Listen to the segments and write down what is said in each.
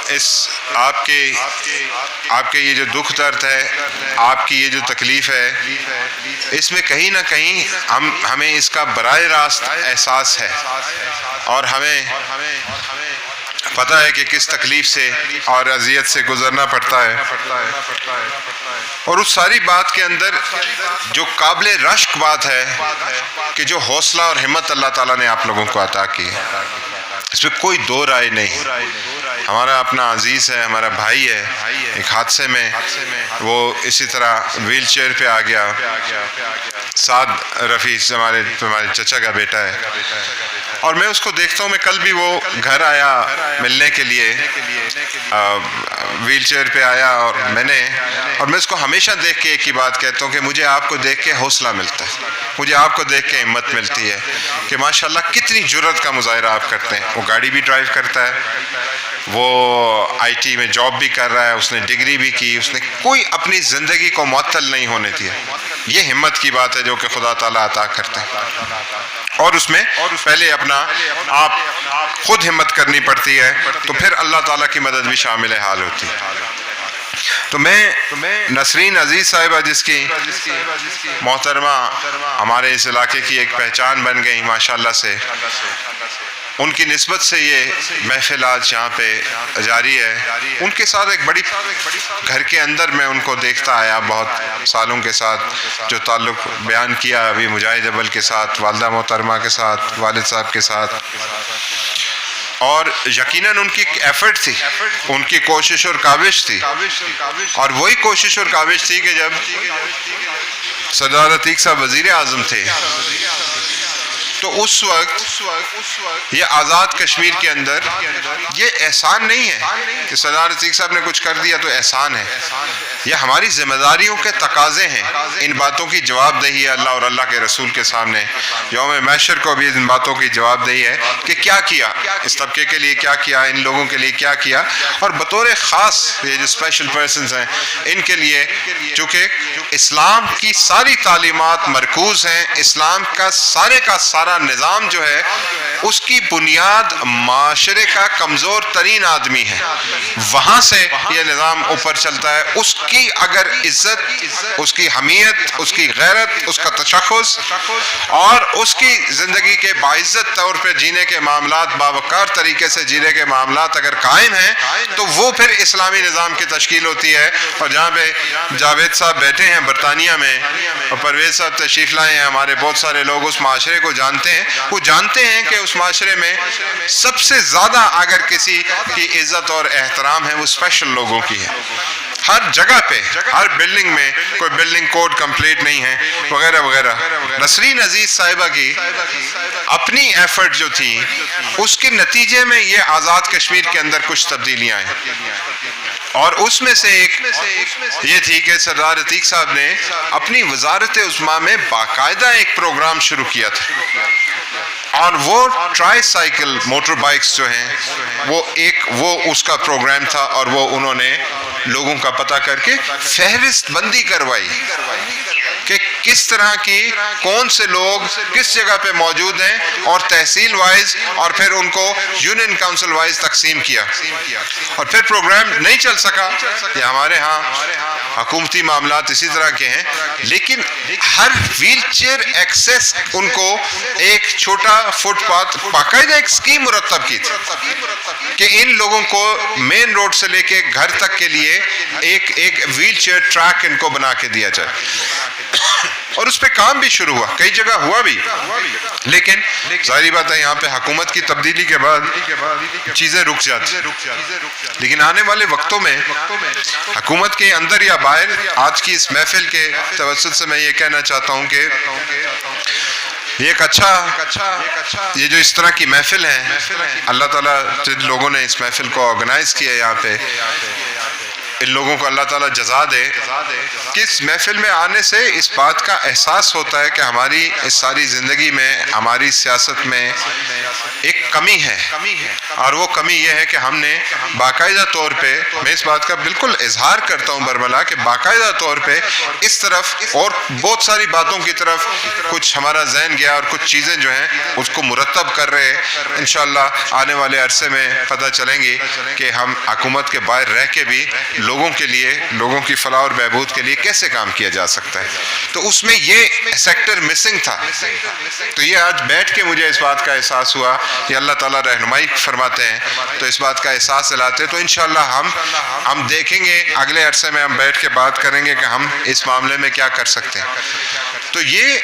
اس آپ کے یہ جو دکھ درد ہے، آپ کی یہ جو تکلیف ہے، اس میں کہیں نہ کہیں ہمیں اس کا براہ راست احساس ہے، اور ہمیں پتہ ہے کہ کس تکلیف سے اور اذیت سے گزرنا پڑتا ہے. اور اس ساری بات کے اندر جو قابل رشک بات ہے کہ جو حوصلہ اور ہمت اللہ تعالیٰ نے آپ لوگوں کو عطا کی ہے، اس میں کوئی دو رائے نہیں. ہمارا اپنا عزیز ہے، ہمارا بھائی ہے، ایک حادثے میں وہ اسی طرح ویل چیئر پہ آ گیا. سعد رفیع ہمارے چچا کا بیٹا ہے، اور میں اس کو دیکھتا ہوں. میں کل بھی وہ گھر آیا ملنے کے لیے، ویل چیئر پہ آیا، اور میں اس کو ہمیشہ دیکھ کے ایک ہی بات کہتا ہوں کہ مجھے آپ کو دیکھ کے حوصلہ ملتا ہے، مجھے آپ کو دیکھ کے ہمت ملتی ہے کہ ماشاءاللہ کتنی جرأت کا مظاہرہ آپ کرتے ہیں. وہ گاڑی بھی ڈرائیو کرتا ہے، وہ آئی ٹی میں جاب بھی کر رہا ہے، اس نے ڈگری بھی کی، اس نے کوئی اپنی زندگی کو معطل نہیں ہونے دیا. یہ ہمت کی بات ہے جو کہ خدا تعالیٰ عطا کرتے ہیں، اور اس میں پہلے اپنا آپ خود ہمت کرنی پڑتی ہے، تو پھر اللہ تعالیٰ کی مدد بھی شامل حال ہوتی ہے. تو میں نسرین عزیز صاحبہ، جس کی محترمہ ہمارے اس علاقے کی ایک پہچان بن گئی ماشاءاللہ سے، ان کی نسبت سے یہ محفل آج یہاں پہ جاری ہے. ان کے ساتھ ایک بڑی گھر کے اندر میں ان کو دیکھتا آیا بہت سالوں کے ساتھ، جو تعلق بیان کیا ابھی مجاہد اول کے ساتھ، والدہ محترمہ کے ساتھ، والد صاحب کے ساتھ. اور یقیناً ان کی ایفرٹ تھی، ان کی کوشش اور کاوش تھی، اور وہی کوشش اور کاوش تھی کہ جب سردار عتیق صاحب وزیر اعظم تھے تو اس وقت یہ آزاد کشمیر کے اندر یہ احسان نہیں ہے کہ سردار عتیق صاحب نے کچھ کر دیا تو احسان ہے. یہ ہماری ذمہ داریوں کے تقاضے ہیں. ان باتوں کی جواب دہی ہے اللہ اور اللہ کے رسول کے سامنے. یوم محشر کو بھی ان باتوں کی جواب دہی ہے کہ کیا کیا، اس طبقے کے لیے کیا کیا، ان لوگوں کے لیے کیا کیا، اور بطور خاص یہ جو اسپیشل پرسنز ہیں ان کے لیے، چونکہ اسلام کی ساری تعلیمات مرکوز ہیں، اسلام کا سارا نظام جو ہے اس کی بنیاد معاشرے کا کمزور ترین آدمی ہے. وہاں سے یہ نظام اوپر چلتا ہے. اس کی اگر عزت، اس کی حمیت، اس کی غیرت، اس کا تشخص اور اس کی زندگی کے باعزت طور پہ جینے کے معاملات، باوقار طریقے سے جینے کے معاملات اگر قائم ہیں تو وہ پھر اسلامی نظام کی تشکیل ہوتی ہے. اور جہاں پہ جاوید صاحب بیٹھے ہیں برطانیہ میں، اور پرویز صاحب تشریف لائے ہیں، ہمارے بہت سارے لوگ اس معاشرے کو جانتے ہیں. وہ جانتے ہیں کہ اس معاشرے میں سب سے زیادہ اگر کسی کی عزت اور احترام ہے وہ اسپیشل لوگوں کی ہے. ہر جگہ پہ، ہر بلڈنگ میں کوئی بلڈنگ کوڈ کمپلیٹ نہیں ہے وغیرہ وغیرہ. نسرین عزیز صاحبہ کی اپنی ایفرٹ جو تھی اس کے نتیجے میں یہ آزاد کشمیر کے اندر کچھ تبدیلیاں ہیں، اور اس میں سے ایک یہ تھی کہ سردار عتیق صاحب نے اپنی وزارت عظمیٰ میں باقاعدہ ایک پروگرام شروع کیا تھا، اور وہ ٹرائی سائیکل موٹر بائکس جو ہیں وہ اس کا پروگرام تھا، اور وہ انہوں نے لوگوں کا پتہ کر کے فہرست بندی کروائی کہ کس طرح کی کون سے لوگ کس جگہ پہ موجود ہیں، اور تحصیل وائز، اور پھر ان کو یونین کاؤنسل وائز تقسیم کیا. اور پھر پروگرام نہیں چل سکا. یہ ہمارے ہاں حکومتی معاملات اسی طرح کے ہیں، لیکن ہر ویل چیئر ایکسیس ان کو ایک چھوٹا فٹ پاتھ باقاعدہ ایک اسکیم مرتب کی تھی کہ ان لوگوں کو مین روڈ سے لے کے گھر تک کے لیے ایک ویل چیئر ٹریک ان کو بنا کے دیا جائے. اور اس پہ کام بھی شروع ہوا، کئی جگہ ہوا بھی، لیکن ظاہری بات ہے یہاں پہ حکومت کی تبدیلی کے بعد چیزیں رک جاتی. لیکن آنے والے وقتوں میں حکومت کے اندر یا باہر، آج کی اس محفل کے توسط سے میں یہ کہنا چاہتا ہوں کہ یہ ایک یہ جو اس طرح کی محفل ہے، اللہ تعالیٰ جن لوگوں نے اس محفل کو آرگنائز کیا یہاں پہ، ان لوگوں کو اللہ تعالیٰ جزا دے کہ اس محفل میں آنے سے اس بات کا احساس ہوتا ہے کہ ہماری اس ساری زندگی میں، ہماری سیاست میں ایک کمی ہے، اور وہ کمی یہ ہے کہ ہم نے باقاعدہ طور پہ، میں اس بات کا بالکل اظہار کرتا ہوں برملا، کہ باقاعدہ طور پہ اس طرف اور بہت ساری باتوں کی طرف کچھ ہمارا ذہن گیا، اور کچھ چیزیں جو ہیں اس کو مرتب کر رہے ہیں۔ انشاءاللہ آنے والے عرصے میں پتہ چلیں گی کہ ہم حکومت کے باہر رہ کے بھی لوگوں کے لیے، لوگوں کی فلاح اور بہبود کے لیے کیسے کام کیا جا سکتا ہے۔ تو اس میں یہ سیکٹر مسنگ تھا، تو یہ آج بیٹھ کے مجھے اس بات کا احساس ہوا، یہ اللہ تعالیٰ رہنمائی فرماتے ہیں تو اس بات کا احساس دلاتے، تو انشاءاللہ ہم دیکھیں گے اگلے عرصے میں، ہم بیٹھ کے بات کریں گے کہ ہم اس معاملے میں کیا کر سکتے ہیں۔ تو یہ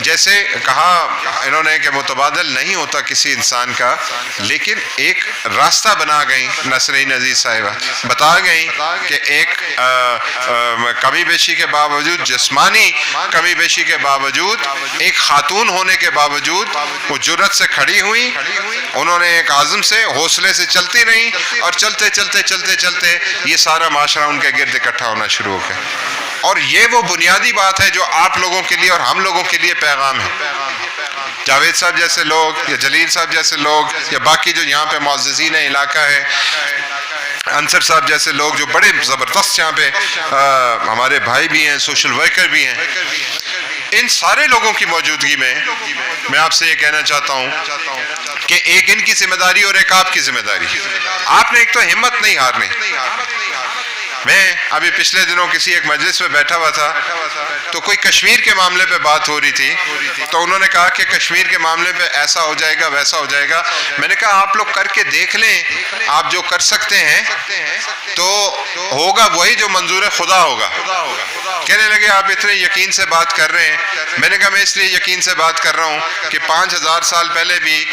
جیسے کہا انہوں نے کہ متبادل نہیں ہوتا کسی انسان کا، لیکن ایک راستہ بنا گئی نسرین عزیز صاحبہ، بتا گئی کہ ایک کمی بیشی کے باوجود، جسمانی کمی بیشی کے باوجود، ایک خاتون ہونے کے باوجود وہ جرأت سے کھڑی ہوئی، انہوں نے ایک عزم سے، حوصلے سے چلتی رہیں، اور چلتے چلتے چلتے چلتے یہ سارا معاشرہ ان کے گرد اکٹھا ہونا شروع ہو گیا۔ اور یہ وہ بنیادی بات ہے جو آپ لوگوں کے لیے اور ہم لوگوں کے لیے پیغام ہے۔ جاوید صاحب جیسے لوگ، یا جلیل صاحب جیسے لوگ، یا باقی جو یہاں پہ معززین علاقہ ہے، انصر صاحب جیسے لوگ جو بڑے زبردست یہاں پہ ہمارے بھائی بھی ہیں، سوشل ورکر بھی ہیں، ان سارے لوگوں کی موجودگی میں آپ سے یہ کہنا چاہتا ہوں کہ ایک ان کی ذمہ داری اور ایک آپ کی ذمہ داری۔ آپ نے ایک تو ہمت نہیں ہارنی۔ میں ابھی پچھلے دنوں کسی ایک مجلس میں بیٹھا ہوا تھا، تو کوئی کشمیر کے معاملے پہ بات ہو رہی تھی، تو انہوں نے کہا کہ کشمیر کے معاملے پہ ایسا ہو جائے گا، ویسا ہو جائے گا۔ میں نے کہا آپ لوگ کر کے دیکھ لیں، آپ جو کر سکتے ہیں تو ہوگا وہی جو منظور خدا ہوگا۔ کہنے لگے آپ اتنے یقین سے بات کر رہے ہیں۔ میں نے کہا میں اس لیے یقین سے بات کر رہا ہوں کہ 5000 سال پہلے بھی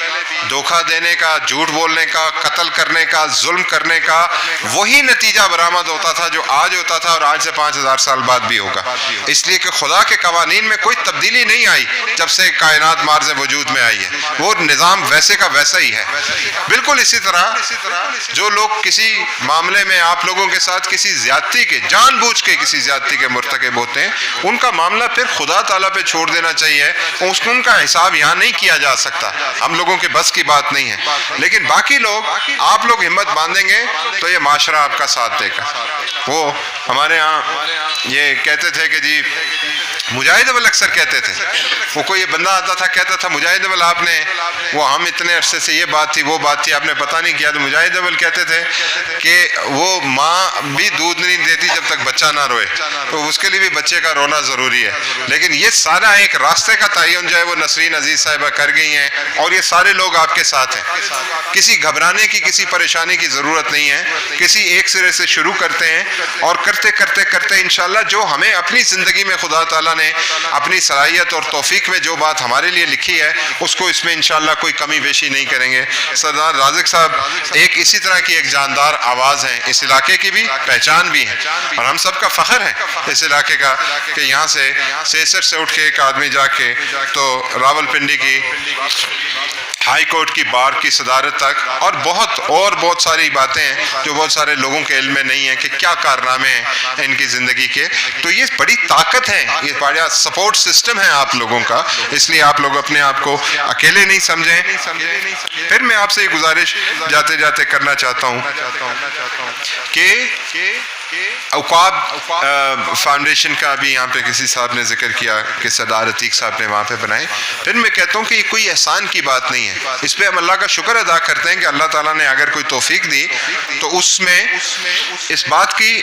دھوکہ دینے کا، جھوٹ بولنے کا، قتل کرنے کا، ظلم کرنے کا وہی نتیجہ برآمد ہوتا تھا جو آج ہوتا تھا، اور آج سے 5000 سال بعد بھی ہوگا۔ اس لیے کہ خدا کے قوانین میں کوئی تبدیلی نہیں آئی جب سے کائنات مارز وجود میں آئی ہے، وہ نظام ویسے کا ویسا ہی ہے۔ بالکل اسی طرح جو لوگ کسی معاملے میں آپ لوگوں کے ساتھ کسی زیادتی کے، جان بوجھ کے کسی زیادتی کے مرتکب ہوتے ہیں، ان کا معاملہ پھر خدا تعالیٰ پہ چھوڑ دینا چاہیے، ان کا حساب یہاں نہیں کیا جا سکتا، ہم لوگوں کے بس کی بات نہیں ہے۔ لیکن باقی لوگ، آپ لوگ ہمت باندھیں گے تو یہ معاشرہ آپ کا ساتھ دے گا۔ وہ ہمارے ہاں یہ کہتے تھے کہ جی مجاہد اول اکثر کہتے تھے، وہ کوئی یہ بندہ آتا تھا کہتا تھا مجاہد اول آپ نے، وہ ہم اتنے عرصے سے یہ بات تھی وہ بات تھی آپ نے پتہ نہیں کیا، تو مجاہد اول کہتے تھے کہ وہ ماں بھی دودھ نہیں دیتی جب تک بچہ نہ روئے، تو اس کے لیے بھی بچے کا رونا ضروری ہے۔ لیکن یہ سارا ایک راستے کا تعین جو ہے وہ نسرین عزیز صاحبہ کر گئی ہیں، اور یہ سارے لوگ آپ کے ساتھ ہیں۔ کسی گھبرانے کی، کسی پریشانی کی ضرورت نہیں ہے، کسی ایک سرے سے شروع کرتے ہیں، اور کرتے کرتے کرتے انشاءاللہ جو ہمیں اپنی زندگی میں خدا تعالیٰ نے اپنی صلاحیت اور توفیق میں جو بات ہمارے لیے لکھی ہے، اس کو اس میں انشاءاللہ کوئی کمی بیشی نہیں کریں گے۔ سردار رازق صاحب ایک اسی طرح کی ایک جاندار آواز ہیں، اس علاقے کی بھی پہچان بھی ہے، اور ہم سب کا فخر ہے اس علاقے کا کہ یہاں سے سیسر سے اٹھ کے ایک آدمی جا کے تو راول پنڈی کی ہائی کورٹ کی بار کی صدارت تک، اور بہت ساری باتیں ہیں جو بہت سارے لوگوں کے علم میں نہیں ہیں کہ کیا کارنامے ہیں ان کی زندگی کے۔ تو یہ بڑی طاقت ہے، یہ بڑا سپورٹ سسٹم ہے آپ لوگوں کا، اس لیے آپ لوگ اپنے آپ کو اکیلے نہیں سمجھیں۔ پھر میں آپ سے یہ گزارش جاتے جاتے کرنا چاہتا ہوں کہ اوقاب فاؤنڈیشن کا بھی یہاں پہ کسی صاحب نے ذکر کیا کہ سردار عتیق صاحب نے وہاں پہ بنائے، پھر میں کہتا ہوں کہ یہ کوئی احسان کی بات نہیں ہے، اس پہ ہم اللہ کا شکر ادا کرتے ہیں کہ اللہ تعالیٰ نے اگر کوئی توفیق دی تو اس میں اس بات کی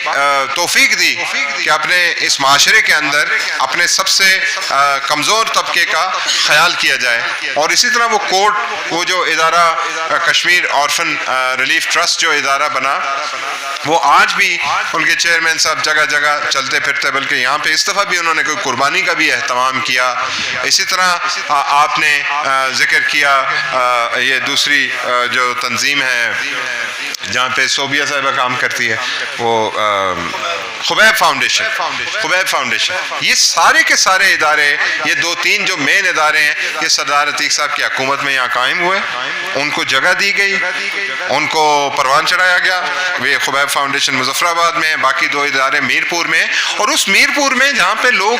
توفیق دی کہ اپنے اس معاشرے کے اندر اپنے سب سے کمزور طبقے کا خیال کیا جائے۔ اور اسی طرح وہ کورٹ، وہ جو ادارہ کشمیر آرفن ریلیف ٹرسٹ جو ادارہ بنا، وہ آج بھی ان کے چیئرمین صاحب جگہ جگہ چلتے پھرتے، بلکہ یہاں پہ اس دفعہ بھی انہوں نے کوئی قربانی کا بھی اہتمام کیا۔ اسی طرح آپ نے ذکر کیا یہ دوسری جو تنظیم ہے جہاں پہ صوبیہ صاحبہ کام کرتی ہے، وہ خبیب فاؤنڈیشن، یہ سارے کے سارے ادارے، یہ 2-3 جو مین ادارے ہیں، یہ سردار عتیق صاحب کی حکومت میں یہاں قائم ہوئے، ان کو جگہ دی گئی، ان کو پروان چڑھایا گیا۔ وہ خبیب فاؤنڈیشن مظفر آباد میں ہے، باقی 2 ادارے میرپور میں، اور اس میرپور میں جہاں پہ لوگ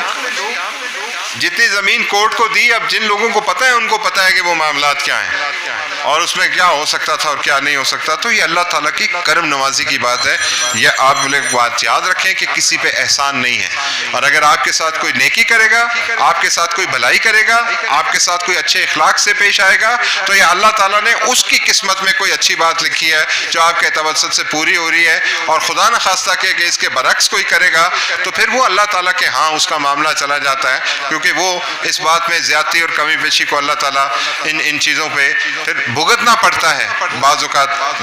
جتنی زمین کورٹ کو دی، اب جن لوگوں کو پتہ ہے ان کو پتہ ہے کہ وہ معاملات کیا ہیں اور اس میں کیا ہو سکتا تھا اور کیا نہیں ہو سکتا۔ تو یہ اللہ تعالیٰ کی کرم نوازی کی بات ہے۔ یہ آپ لوگ بات یاد رکھیں کہ کسی پہ احسان نہیں ہے، اور اگر آپ کے ساتھ کوئی نیکی کرے گا، آپ کے ساتھ کوئی بھلائی کرے گا، آپ کے ساتھ کوئی اچھے اخلاق سے پیش آئے گا، تو یہ اللہ تعالیٰ نے اس کی قسمت میں کوئی اچھی بات لکھی ہے جو آپ کے توسط سے پوری ہو رہی ہے، اور خدا نہ خواستہ کہ اس کے برعکس کوئی کرے گا تو پھر وہ اللہ تعالیٰ کے ہاں اس کا معاملہ چلا جاتا ہے، کیونکہ وہ اس بات میں زیادتی اور کمی پیشی کو اللہ تعالیٰ ان چیزوں پہ پھر بھگتنا پڑتا ہے۔ بعض اوقات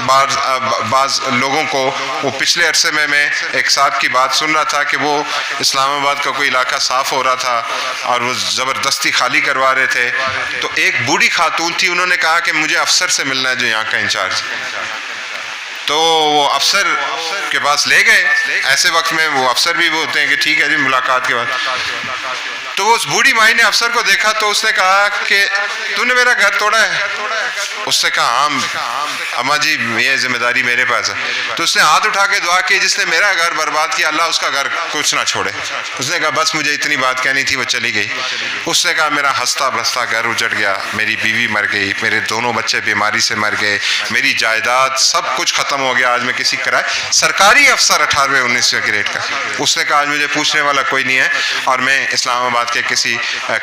بعض لوگوں کو، وہ پچھلے عرصے میں ایک صاحب کی بات سن رہا تھا کہ وہ اسلام آباد کا کوئی علاقہ صاف ہو رہا تھا اور وہ زبردستی خالی کروا رہے تھے، تو ایک بوڑھی خاتون تھی، انہوں نے کہا کہ مجھے افسر سے ملنا ہے جو یہاں کا انچارج۔ تو وہ افسر کے پاس لے گئے، ایسے وقت میں وہ افسر بھی وہ ہوتے ہیں کہ ٹھیک ہے جی ملاقات کے بعد۔ تو وہ اس بوڑھی مائی نے افسر کو دیکھا تو اس نے کہا کہ تو نے میرا گھر توڑا ہے؟ اس نے کہا ہاں اماں جی یہ ذمہ داری میرے پاس ہے۔ تو اس نے ہاتھ اٹھا کے دعا کی جس نے میرا گھر برباد کیا اللہ اس کا گھر کچھ نہ چھوڑے۔ اس نے کہا بس مجھے اتنی بات کہنی تھی، وہ چلی گئی۔ اس نے کہا میرا ہنستا بستا گھر اجڑ گیا، میری بیوی مر گئی، میرے 2 بچے بیماری سے مر گئے، میری جائیداد سب کچھ ختم ہو گیا، آج میں کسی کرائے سرکاری افسر 18ویں 19ویں گریڈ کا۔ اس نے کہا آج مجھے پوچھنے والا کوئی نہیں ہے اور میں اسلام آباد کے کسی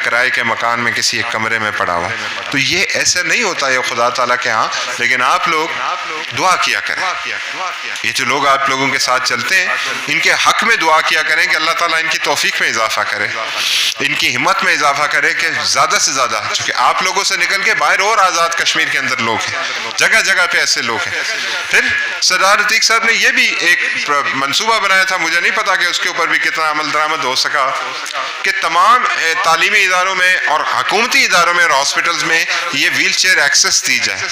کرائے کے مکان میں کسی ایک کمرے میں پڑا ہوا۔ تو یہ ایسے نہیں ہوتا یہ خدا تعالیٰ کے ہاں، لیکن آپ لوگ دعا کیا کریں۔ یہ جو لوگ آپ لوگوں کے ساتھ چلتے ہیں ان کے حق میں دعا کیا کریں کہ اللہ تعالیٰ ان کی توفیق میں اضافہ کرے، ان کی ہمت میں اضافہ کرے کہ زیادہ سے زیادہ، چونکہ آپ لوگوں سے نکل کے باہر اور آزاد کشمیر کے اندر لوگ ہیں، جگہ جگہ پہ ایسے لوگ ہیں۔ پھر سردار عتیق صاحب نے یہ بھی ایک منصوبہ بنایا تھا، مجھے نہیں پتا کہ اس کے اوپر بھی کتنا عمل درآمد ہو سکا، کہ تمام تعلیمی اداروں میں اور حکومتی اداروں میں اور ہاسپٹلز میں یہ ویل چیئر ایکسس دی جائے،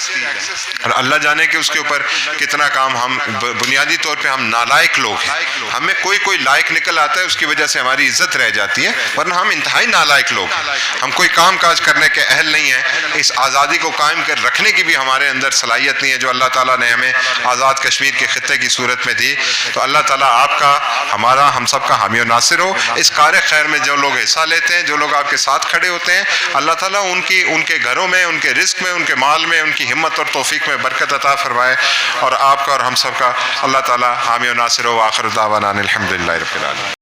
اور اللہ جانے کہ اس کے اوپر کتنا کام ہم بنیادی طور پہ ہم نالائق لوگ ہیں، ہمیں کوئی لائق نکل آتا ہے اس کی وجہ سے ہماری عزت رہ جاتی ہے، ورنہ ہم انتہائی نالائق لوگ ہیں، ہم کوئی کام کاج کرنے کے اہل نہیں ہیں، اس آزادی کو قائم کر رکھنے کی بھی ہمارے اندر صلاحیت نہیں ہے جو اللہ تعالیٰ نے ہمیں آزاد کشمیر کے خطے کی صورت میں دی۔ تو اللہ تعالیٰ آپ کا، ہمارا، ہم سب کا حامی و ناصر ہو۔ اس کار خیر میں جو لوگ حصہ لیتے ہیں، جو لوگ آپ کے ساتھ کھڑے ہوتے ہیں، اللہ تعالیٰ ان کے گھروں میں، ان کے رزق میں، ان کے مال میں، ان کی ہمت اور توفیق میں برکت عطا فرمائے، اور آپ کا اور ہم سب کا اللہ تعالیٰ حامی و ناصر ہو۔ آخر دعوانا الحمدللہ رب العالمین۔